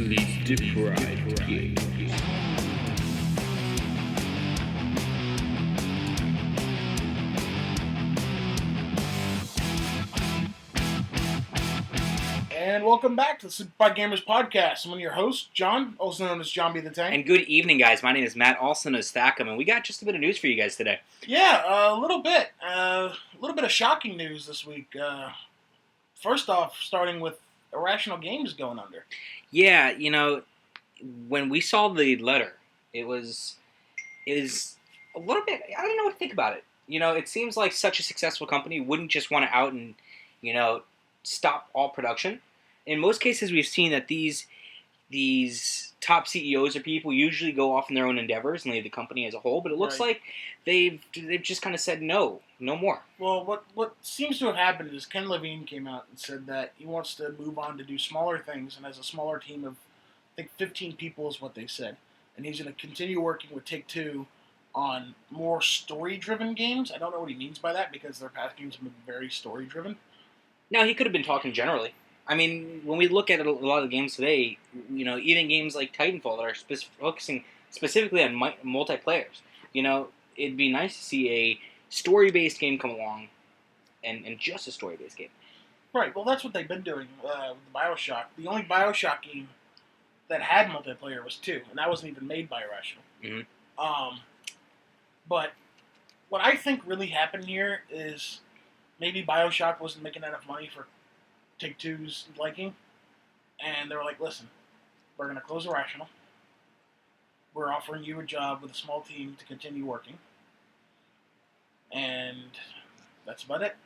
these Deprived games. And welcome back to the Super Gamers Podcast. I'm one of your hosts, John, also known as John B. the Tank. And good evening, guys. My name is Matt, also known as Thackum, and we got just a bit of news for you guys today. Yeah, a little bit. A little bit of shocking news this week. First off, starting with Irrational Games going under. Yeah, you know, when we saw the letter, it was a little bit, I didn't know what to think about it. You know, it seems like such a successful company wouldn't just want to out and, you know, stop all production. In most cases, we've seen that these top CEOs or people usually go off in their own endeavors and leave the company as a whole. But it looks like they've just kind of said no more. Well, what seems to have happened is Ken Levine came out and said that he wants to move on to do smaller things and has a smaller team of, I think, 15 people is what they said. And he's going to continue working with Take-Two on more story-driven games. I don't know what he means by that because their past games have been very story-driven. No, he could have been talking generally. I mean, when we look at a lot of the games today, you know, even games like Titanfall that are focusing specifically on multiplayers, you know, it'd be nice to see a story-based game come along and just a story-based game. Right, well, that's what they've been doing with BioShock. The only BioShock game that had multiplayer was 2, and that wasn't even made by Irrational. Mm-hmm. But what I think really happened here is maybe BioShock wasn't making enough money for Take-Two's liking, and they were like, listen, we're going to close Irrational. We're offering you a job with a small team to continue working. And that's about it.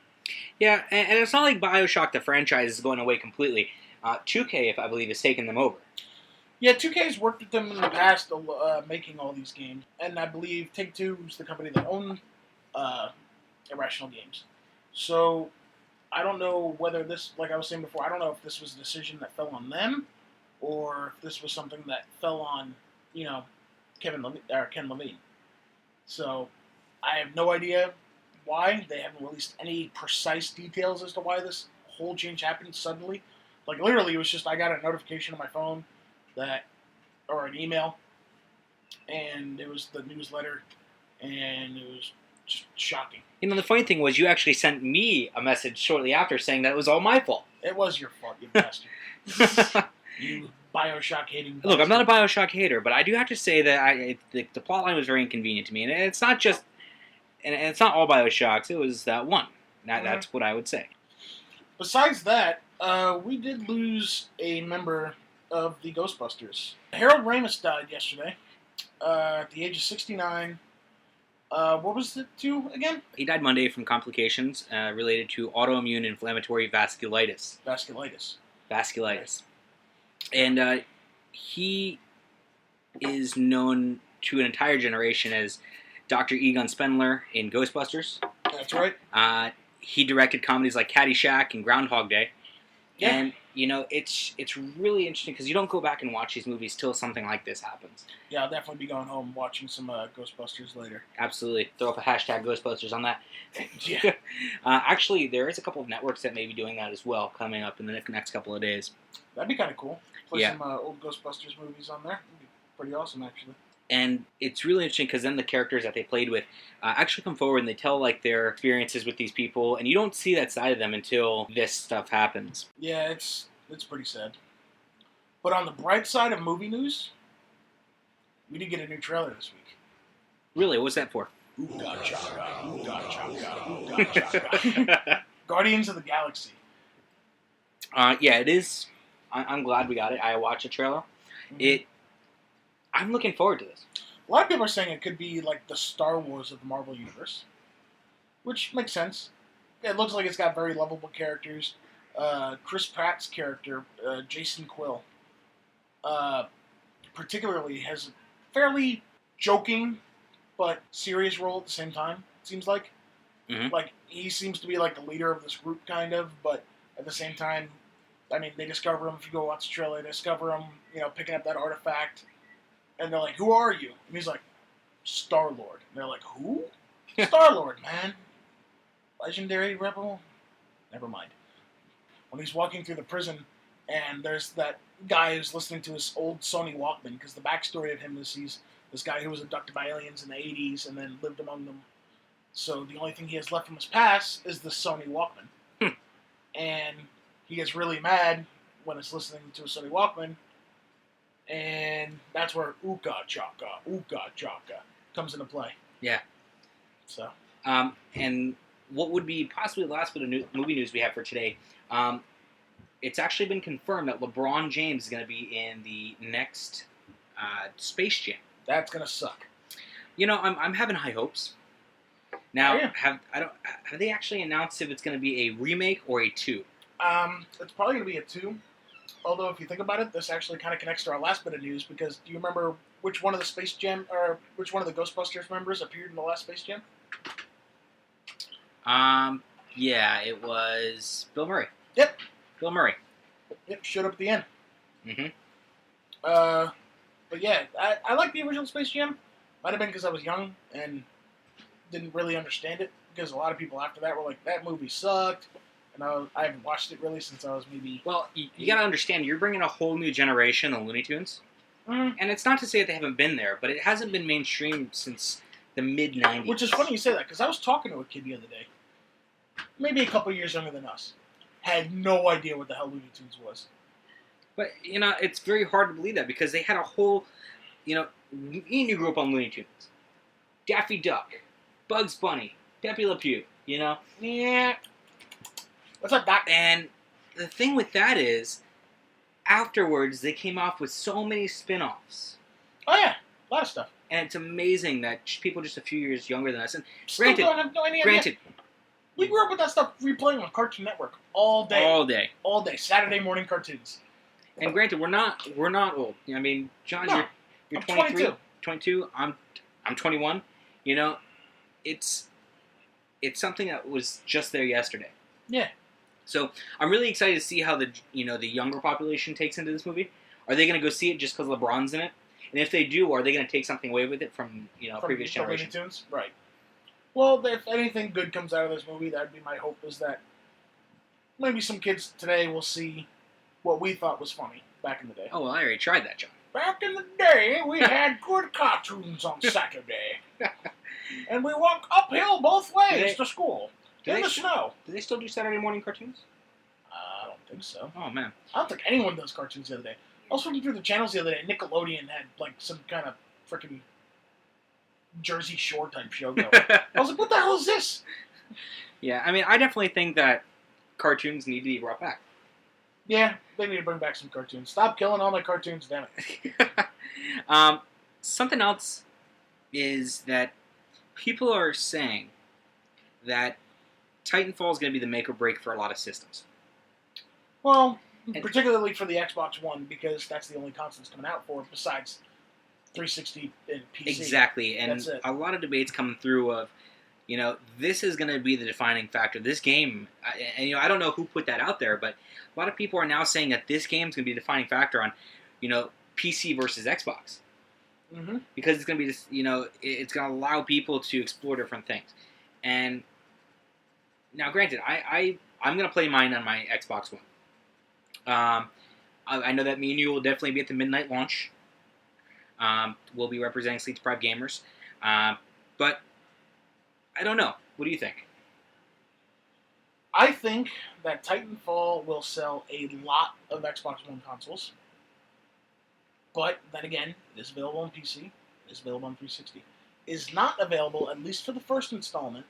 Yeah, and it's not like BioShock, the franchise, is going away completely. 2K, if I believe, has taken them over. Yeah, 2K's worked with them in the past making all these games. And I believe Take-Two is the company that owned Irrational Games. So I don't know whether this, like I was saying before, I don't know if this was a decision that fell on them or if this was something that fell on, you know, Ken Levine. So I have no idea why. They haven't released any precise details as to why this whole change happened suddenly. Like, literally, it was just I got a notification on my phone or an email, and it was the newsletter, and it was just shocking. You know, the funny thing was you actually sent me a message shortly after saying that it was all my fault. It was your fault, you bastard. You BioShock-hating bastard. Look, I'm not a BioShock hater, but I do have to say that the plotline was very inconvenient to me. And it's not just... And it's not all BioShocks. It was that one. That's what I would say. Besides that, we did lose a member of the Ghostbusters. Harold Ramis died yesterday at the age of 69. What was it to again? He died Monday from complications related to autoimmune inflammatory vasculitis. Vasculitis. And he is known to an entire generation as Dr. Egon Spengler in Ghostbusters. That's right. He directed comedies like Caddyshack and Groundhog Day. Yeah. And, you know, it's really interesting because you don't go back and watch these movies till something like this happens. Yeah, I'll definitely be going home watching some Ghostbusters later. Absolutely. Throw up a hashtag Ghostbusters on that. Yeah. Actually, there is a couple of networks that may be doing that as well coming up in the next couple of days. That'd be kind of cool. Play some old Ghostbusters movies on there. It'd be pretty awesome, actually. And it's really interesting because then the characters that they played with actually come forward and they tell like their experiences with these people, and you don't see that side of them until this stuff happens. Yeah, it's pretty sad. But on the bright side of movie news, we did get a new trailer this week. Really? What's that for? Guardians of the Galaxy. Yeah, it is. I'm glad we got it. I watched the trailer. Mm-hmm. I'm looking forward to this. A lot of people are saying it could be like the Star Wars of the Marvel Universe, which makes sense. It looks like it's got very lovable characters. Chris Pratt's character, Jason Quill, particularly has a fairly joking but serious role at the same time, it seems like. Mm-hmm. Like, he seems to be like the leader of this group, kind of, but at the same time, I mean, they discover him, if you go watch the trailer, they discover him, you know, picking up that artifact. And they're like, who are you? And he's like, Star-Lord. And they're like, who? Star-Lord, man. Legendary rebel? Never mind. When he's walking through the prison, And there's that guy who's listening to his old Sony Walkman, because the backstory of him is he's this guy who was abducted by aliens in the 80s and then lived among them. So the only thing he has left from his past is the Sony Walkman. And he gets really mad when it's listening to a Sony Walkman, and that's where Uka Chaka comes into play. Yeah. So. And what would be possibly the last bit of movie news we have for today, it's actually been confirmed that LeBron James is going to be in the next Space Jam. That's going to suck. You know, I'm having high hopes. Now, yeah. have they actually announced if it's going to be a remake or a 2? It's probably going to be a 2. Although, if you think about it, this actually kind of connects to our last bit of news, because do you remember which one of the Space Jam, or which one of the Ghostbusters members appeared in the last Space Jam? Yeah, it was Bill Murray. Yep. Bill Murray. Yep, showed up at the end. Mm-hmm. But yeah, I like the original Space Jam. Might have been because I was young and didn't really understand it, because a lot of people after that were like, that movie sucked. And I haven't watched it really since I was maybe... Well, you got to understand, you're bringing a whole new generation of Looney Tunes. Mm-hmm. And it's not to say that they haven't been there, but it hasn't been mainstream since the mid-90s. Which is funny you say that, because I was talking to a kid the other day, maybe a couple years younger than us, had no idea what the hell Looney Tunes was. But, you know, it's very hard to believe that, because they had a whole, you know, Ian, you grew up on Looney Tunes. Daffy Duck, Bugs Bunny, Pepe Le Pew, you know? Yeah. What's up, Doc? And the thing with that is, afterwards, they came off with so many spin-offs. Oh, yeah. A lot of stuff. And it's amazing that people just a few years younger than us, and Still don't have any idea. We grew up with that stuff replaying on Cartoon Network all day. All day. Saturday morning cartoons. And granted, we're not old. I mean, John, No, you're I'm 23, 22. I'm 21. You know, it's something that was just there yesterday. Yeah. So I'm really excited to see how the younger population takes into this movie. Are they going to go see it just because LeBron's in it? And if they do, are they going to take something away with it from previous generations? Tunes? Right. Well, if anything good comes out of this movie, that'd be my hope, is that maybe some kids today will see what we thought was funny back in the day. Oh, well, I already tried that, John. Back in the day, we had good cartoons on Saturday. And we walked uphill both ways to school. In the snow. Do they still do Saturday morning cartoons? I don't think so. Oh, man. I don't think anyone does cartoons the other day. I was looking through the channels the other day, Nickelodeon had, like, some kind of freaking Jersey Shore type show going. I was like, what the hell is this? Yeah, I mean, I definitely think that cartoons need to be brought back. Yeah, they need to bring back some cartoons. Stop killing all my cartoons, damn it. Something else is that people are saying that Titanfall is going to be the make or break for a lot of systems. Well, particularly for the Xbox One, because that's the only console it's coming out for, besides 360 and PC. Exactly, and a lot of debates come through of, this is going to be the defining factor. This game, and I don't know who put that out there, but a lot of people are now saying that this game is going to be the defining factor on, PC versus Xbox. Mm-hmm. Because it's going to be this, it's going to allow people to explore different things. And now, granted, I'm going to play mine on my Xbox One. I know that me and you will definitely be at the midnight launch. We'll be representing Sleep Deprived Gamers. But I don't know. What do you think? I think that Titanfall will sell a lot of Xbox One consoles. But then again, it is available on PC. It is available on 360. It is not available, at least for the first installment,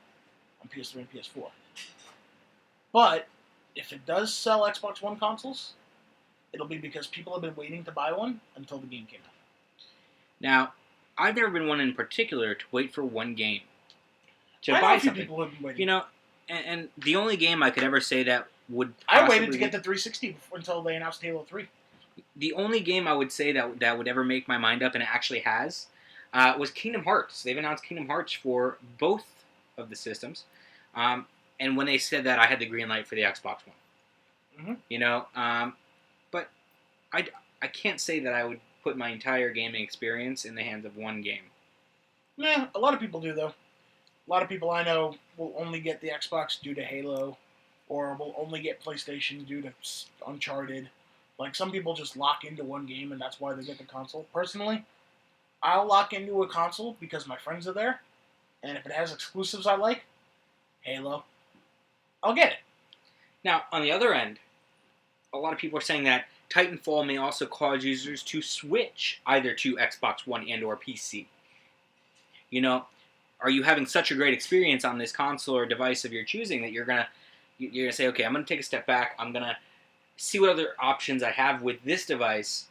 on PS3 and PS4. But if it does sell Xbox One consoles, it'll be because people have been waiting to buy one until the game came out. Now, I've never been one in particular to wait for one game to I buy know a few something. people have been waiting. And the only game I could ever say that would I waited to get the 360 until they announced Halo 3. The only game I would say that would ever make my mind up, and it actually has, was Kingdom Hearts. They've announced Kingdom Hearts for both of the systems. And when they said that, I had the green light for the Xbox One. Mm-hmm. But I can't say that I would put my entire gaming experience in the hands of one game. Yeah, a lot of people do, though. A lot of people I know will only get the Xbox due to Halo, or will only get PlayStation due to Uncharted, Like, some people just lock into one game, and that's why they get the console. Personally, I'll lock into a console because my friends are there, and if it has exclusives I like, Halo, I'll get it. Now, on the other end, a lot of people are saying that Titanfall may also cause users to switch either to Xbox One and or PC. You know, are you having such a great experience on this console or device of your choosing that you're gonna say, okay, I'm gonna take a step back. I'm gonna see what other options I have with this device,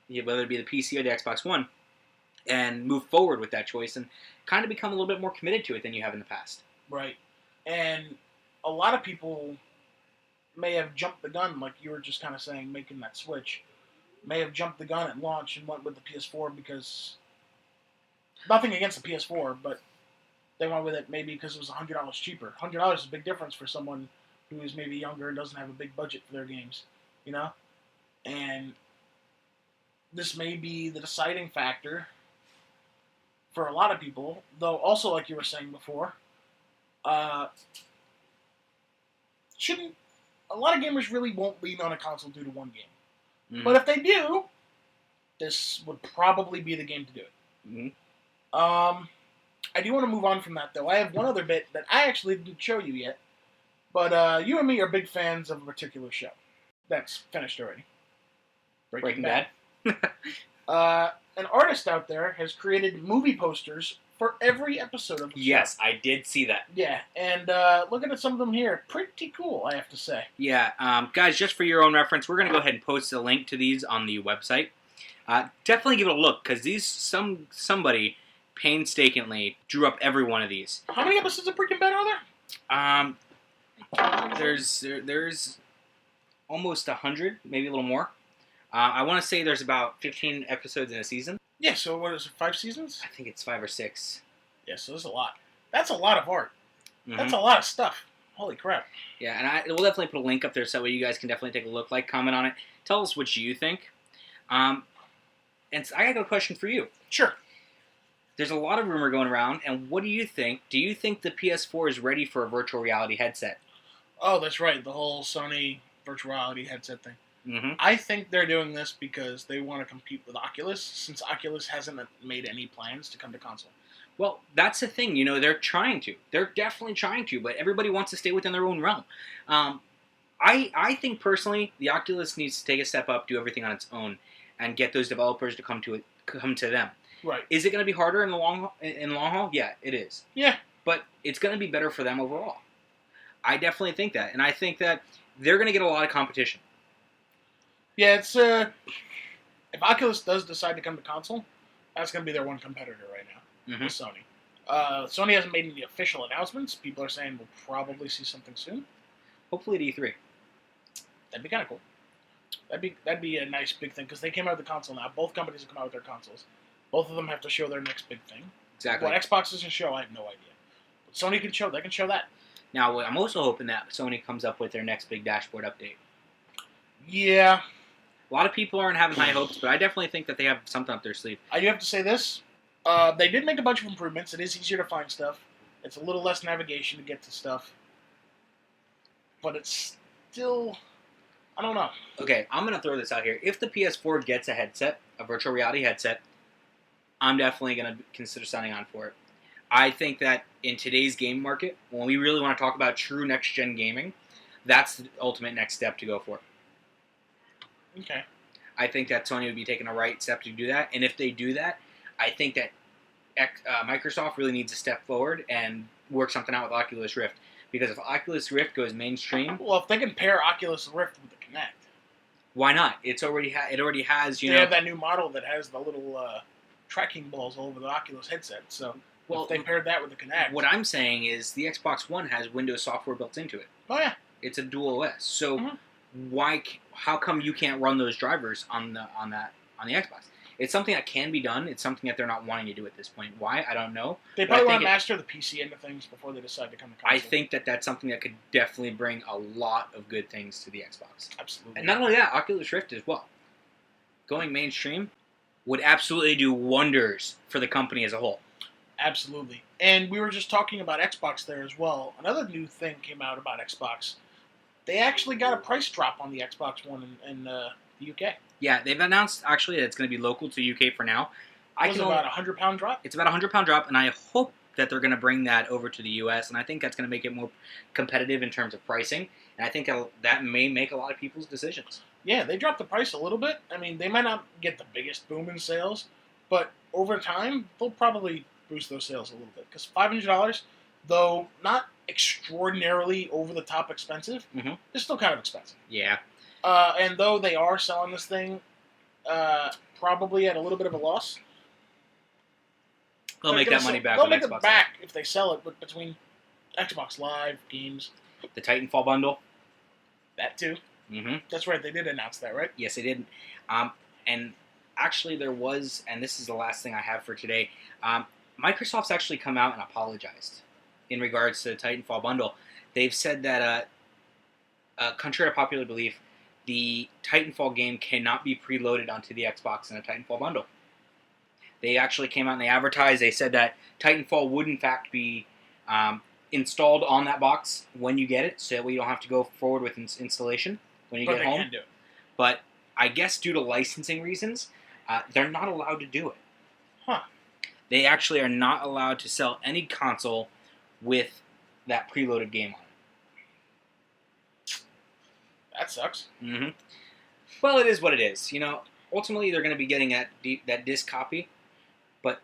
whether it be the PC or the Xbox One, and move forward with that choice and kind of become a little bit more committed to it than you have in the past. Right. And a lot of people may have jumped the gun, like you were just kind of saying, making that switch, may have jumped the gun at launch and went with the PS4 because, nothing against the PS4, but they went with it maybe because it was $100 cheaper. $100 is a big difference for someone who is maybe younger and doesn't have a big budget for their games, you know? And this may be the deciding factor for a lot of people, though also, like you were saying before, a lot of gamers really won't lean on a console due to one game. Mm-hmm. But if they do, this would probably be the game to do it. Mm-hmm. I do want to move on from that, though. I have one other bit that I actually didn't show you yet, but you and me are big fans of a particular show. That's finished already. Breaking Bad. An artist out there has created movie posters for every episode of the show. Yes, I did see that. Yeah, and looking at some of them here, pretty cool, I have to say. Yeah, guys, just for your own reference, we're going to go ahead and post a link to these on the website. Definitely give it a look, because somebody painstakingly drew up every one of these. How many episodes of Breaking Bad are there? There's almost 100, maybe a little more. I want to say there's about 15 episodes in a season. Yeah, so what is it, 5 seasons? I think it's 5 or 6. Yeah, so there's a lot. That's a lot of art. Mm-hmm. That's a lot of stuff. Holy crap. Yeah, and we'll definitely put a link up there so that way you guys can definitely take a look, comment on it. Tell us what you think. And so I got a question for you. Sure. There's a lot of rumor going around, and what do you think? Do you think the PS4 is ready for a virtual reality headset? Oh, that's right, the whole Sony virtual reality headset thing. Mm-hmm. I think they're doing this because they want to compete with Oculus, since Oculus hasn't made any plans to come to console. Well, that's the thing. They're trying to. They're definitely trying to, but everybody wants to stay within their own realm. I think, personally, the Oculus needs to take a step up, do everything on its own, and get those developers to come to them. Right. Is it going to be harder in the long haul? Yeah, it is. Yeah. But it's going to be better for them overall. I definitely think that. And I think that they're going to get a lot of competition. Yeah, it's if Oculus does decide to come to console, that's going to be their one competitor right now, Mm-hmm. with Sony. Sony hasn't made any official announcements. People are saying we'll probably see something soon. Hopefully at E3. That'd be kind of cool. That'd be a nice big thing, because they came out with the console now. Both companies have come out with their consoles. Both of them have to show their next big thing. Exactly. What Xbox doesn't show, I have no idea. But Sony can show. They can show that. Now, I'm also hoping that Sony comes up with their next big dashboard update. Yeah. A lot of people aren't having high hopes, but I definitely think that they have something up their sleeve. I do have to say this. They did make a bunch of improvements. It is easier to find stuff. It's a little less navigation to get to stuff. But it's still... I don't know. Okay, I'm going to throw this out here. If the PS4 gets a headset, a virtual reality headset, I'm definitely going to consider signing on for it. I think that in today's game market, when we really want to talk about true next-gen gaming, that's the ultimate next step to go for. Okay. I think that Sony would be taking a right step to do that. And if they do that, I think that Microsoft really needs to step forward and work something out with Oculus Rift. Because if Oculus Rift goes mainstream... Well, if they can pair Oculus Rift with the Kinect... Why not? It already has, They have that new model that has the little tracking balls all over the Oculus headset. So, if they paired that with the Kinect... What I'm saying is the Xbox One has Windows software built into it. Oh, yeah. It's a dual OS. So, how come you can't run those drivers on the Xbox? It's something that can be done. It's something that they're not wanting to do at this point. Why? I don't know. They probably want to master the PC end of things before they decide to come to console. I think that that's something that could definitely bring a lot of good things to the Xbox. Absolutely. And not only that, Oculus Rift as well. Going mainstream would absolutely do wonders for the company as a whole. Absolutely. And we were just talking about Xbox there as well. Another new thing came out about Xbox. They actually got a price drop on the Xbox One and the UK. Yeah, they've announced actually that it's going to be local to UK for now. It's about a £100 drop. It's about a £100 drop, and I hope that they're going to bring that over to the US, and I think that's going to make it more competitive in terms of pricing, and I think that may make a lot of people's decisions. Yeah, they dropped the price a little bit. I mean, they might not get the biggest boom in sales, but over time, they'll probably boost those sales a little bit. Because $500, though not extraordinarily over-the-top expensive, is still kind of expensive. Yeah. And though they are selling this thing probably at a little bit of a loss, they'll make that money back. They'll make it back if they sell it, but between Xbox Live, games. The Titanfall bundle. That too. That's right, they did announce that, right? Yes, they did. And actually there was, and this is the last thing I have for today, Microsoft's actually come out and apologized in regards to the Titanfall bundle. They've said that, contrary to popular belief, the Titanfall game cannot be preloaded onto the Xbox in a Titanfall bundle. They actually came out and they advertised, they said that Titanfall would in fact be installed on that box when you get it, so that way you don't have to go forward with installation when you get home. Can do it. But I guess due to licensing reasons, they're not allowed to do it. Huh. They actually are not allowed to sell any console with that preloaded game on it. That sucks. Well, it is what it is. You know, ultimately they're going to be getting that disc copy, but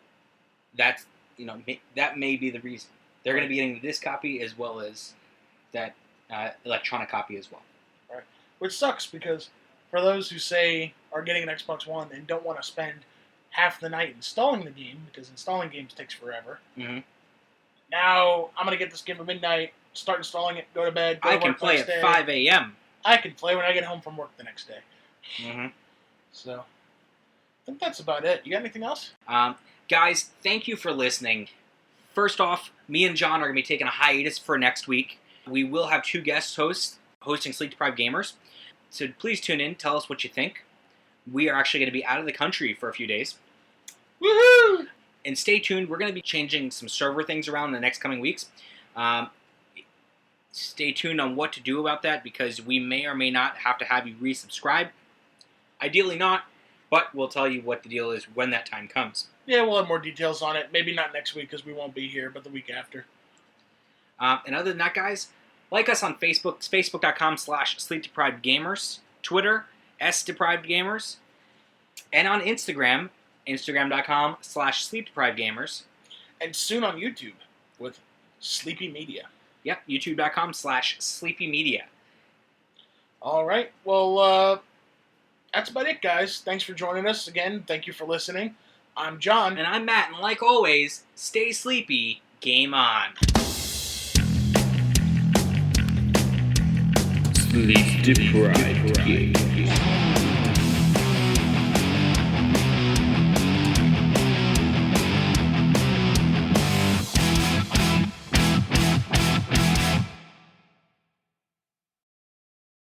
that's, you know, that may be the reason. They're going to be getting the disc copy as well as that electronic copy as well. Right. Which sucks because for those who say are getting an Xbox One and don't want to spend half the night installing the game, because installing games takes forever. Now I'm going to get this game at midnight, start installing it, go to bed, go to work I can play next at day. 5 a.m. I can play when I get home from work the next day. So, I think that's about it. You got anything else? Guys, thank you for listening. First off, me and John are going to be taking a hiatus for next week. We will have 2 guest hosts hosting Sleep Deprived Gamers. So please tune in, tell us what you think. We are actually going to be out of the country for a few days. Woohoo! And stay tuned, we're going to be changing some server things around in the next coming weeks. Stay tuned on what to do about that, because we may or may not have to have you resubscribe. Ideally not, but we'll tell you what the deal is when that time comes. Yeah, we'll have more details on it. Maybe not next week because we won't be here, but the week after. And other than that, guys, like us on Facebook. It's facebook.com/sleepdeprivedgamers. Twitter, sdeprivedgamers. And on Instagram, instagram.com/sleepdeprivedgamers. And soon on YouTube with Sleepy Media. Yep, youtube.com/sleepymedia. All right. Well, that's about it, guys. Thanks for joining us again. Thank you for listening. I'm John. And I'm Matt, and like always, stay sleepy, game on. Sleep Deprived Games.